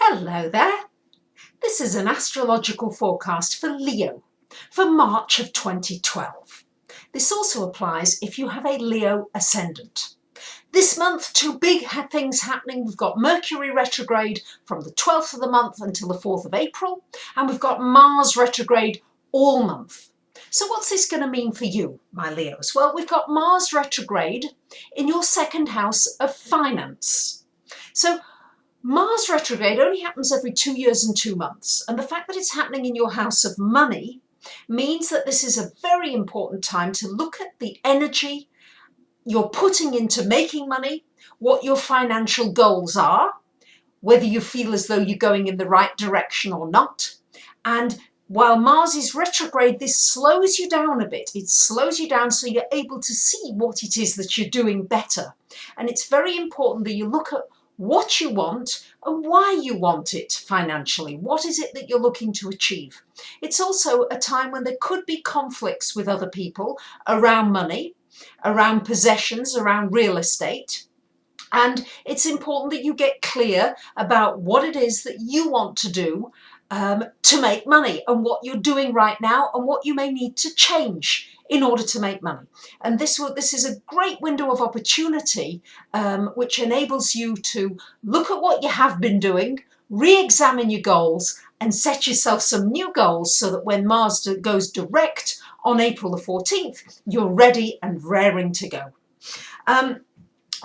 Hello there. This is an astrological forecast for Leo for March of 2012. This also applies if you have a Leo ascendant. This month, two big things happening. We've got Mercury retrograde from the 12th of the month until the 4th of April, and we've got Mars retrograde all month. So what's this going to mean for you, my Leos? Well, we've got Mars retrograde in your second house of finance. So Mars retrograde only happens every 2 years and 2 months, and the fact that it's happening in your house of money means that this is a very important time to look at the energy you're putting into making money, what your financial goals are, whether you feel as though you're going in the right direction or not. And while Mars is retrograde, this slows you down a bit. It slows you down so you're able to see what it is that you're doing better. And it's very important that you look at what you want and why you want it financially. What is it that you're looking to achieve? It's also a time when there could be conflicts with other people around money, around possessions, around real estate. And it's important that you get clear about what it is that you want to do to make money, and what you're doing right now and what you may need to change in order to make money. And this is a great window of opportunity which enables you to look at what you have been doing, re-examine your goals and set yourself some new goals so that when Mars goes direct on April the 14th, you're ready and raring to go.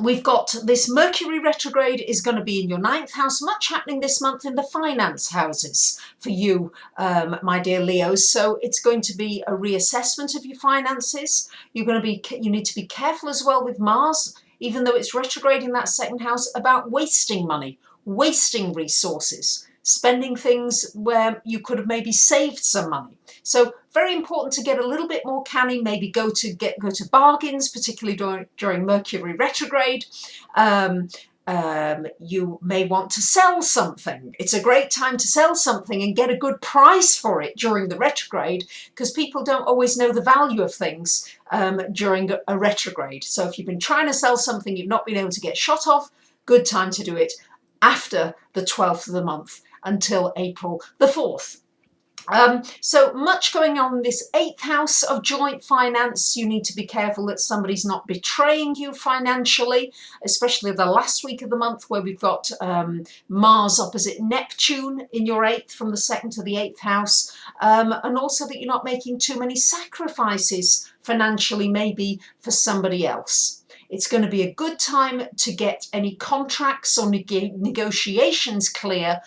We've got this Mercury retrograde is going to be in your 9th house, much happening this month in the finance houses for you, my dear Leos. So it's going to be a reassessment of your finances. You need to be careful as well with Mars, even though it's retrograde in that second house, about wasting money, wasting resources, spending things where you could have maybe saved some money. So very important to get a little bit more canny, maybe go to bargains, particularly during Mercury retrograde. You may want to sell something. It's a great time to sell something and get a good price for it during the retrograde, because people don't always know the value of things during a retrograde. So if you've been trying to sell something you've not been able to get shot of, good time to do it after the 12th of the month until April the 4th. So much going on in this 8th house of joint finance. You need to be careful that somebody's not betraying you financially, especially the last week of the month where we've got Mars opposite Neptune in your 8th, from the 2nd to the 8th house, and also that you're not making too many sacrifices financially, maybe for somebody else. It's going to be a good time to get any contracts or negotiations clear,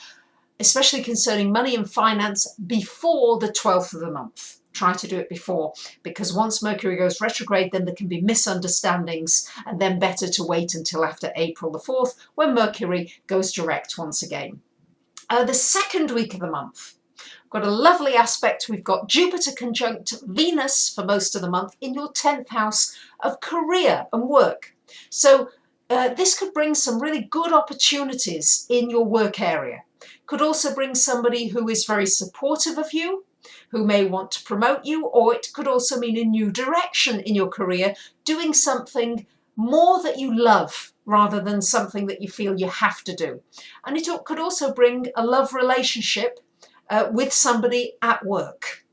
especially concerning money and finance, before the 12th of the month. Try to do it before, because once Mercury goes retrograde, then there can be misunderstandings, and then better to wait until after April the 4th, when Mercury goes direct once again. The second week of the month, we've got a lovely aspect. We've got Jupiter conjunct Venus for most of the month in your 10th house of career and work. So this could bring some really good opportunities in your work area. Could also bring somebody who is very supportive of you, who may want to promote you, or it could also mean a new direction in your career, doing something more that you love rather than something that you feel you have to do. And it could also bring a love relationship with somebody at work.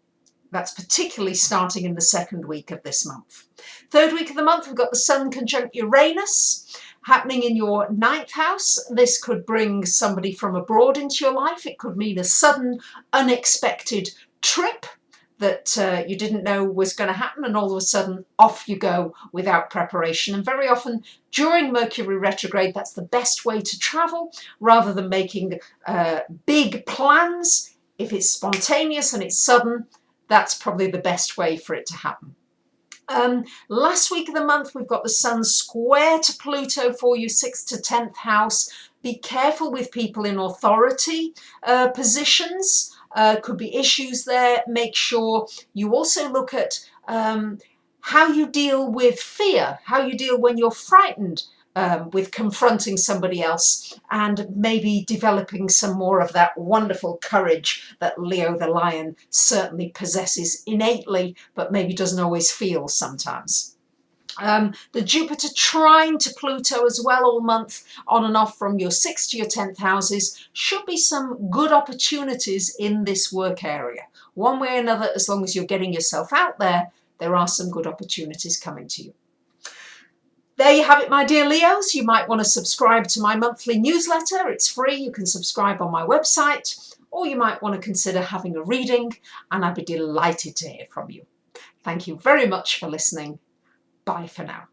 That's particularly starting in the second week of this month. Third week of the month, we've got the Sun conjunct Uranus happening in your 9th house. This could bring somebody from abroad into your life. It could mean a sudden, unexpected trip that you didn't know was going to happen, and all of a sudden off you go without preparation. And very often during Mercury retrograde, that's the best way to travel, rather than making big plans. If it's spontaneous and it's sudden, that's probably the best way for it to happen. Last week of the month, we've got the Sun square to Pluto for you, 6th to 10th house. Be careful with people in authority positions. Could be issues there. Make sure you also look at how you deal with fear, how you deal when you're frightened with confronting somebody else, and maybe developing some more of that wonderful courage that Leo the Lion certainly possesses innately, but maybe doesn't always feel sometimes. The Jupiter trine to Pluto as well all month, on and off from your 6th to your 10th houses, should be some good opportunities in this work area. One way or another, as long as you're getting yourself out there, there are some good opportunities coming to you. There you have it, my dear Leos. You might want to subscribe to my monthly newsletter. It's free. You can subscribe on my website, or you might want to consider having a reading, and I'd be delighted to hear from you. Thank you very much for listening. Bye for now.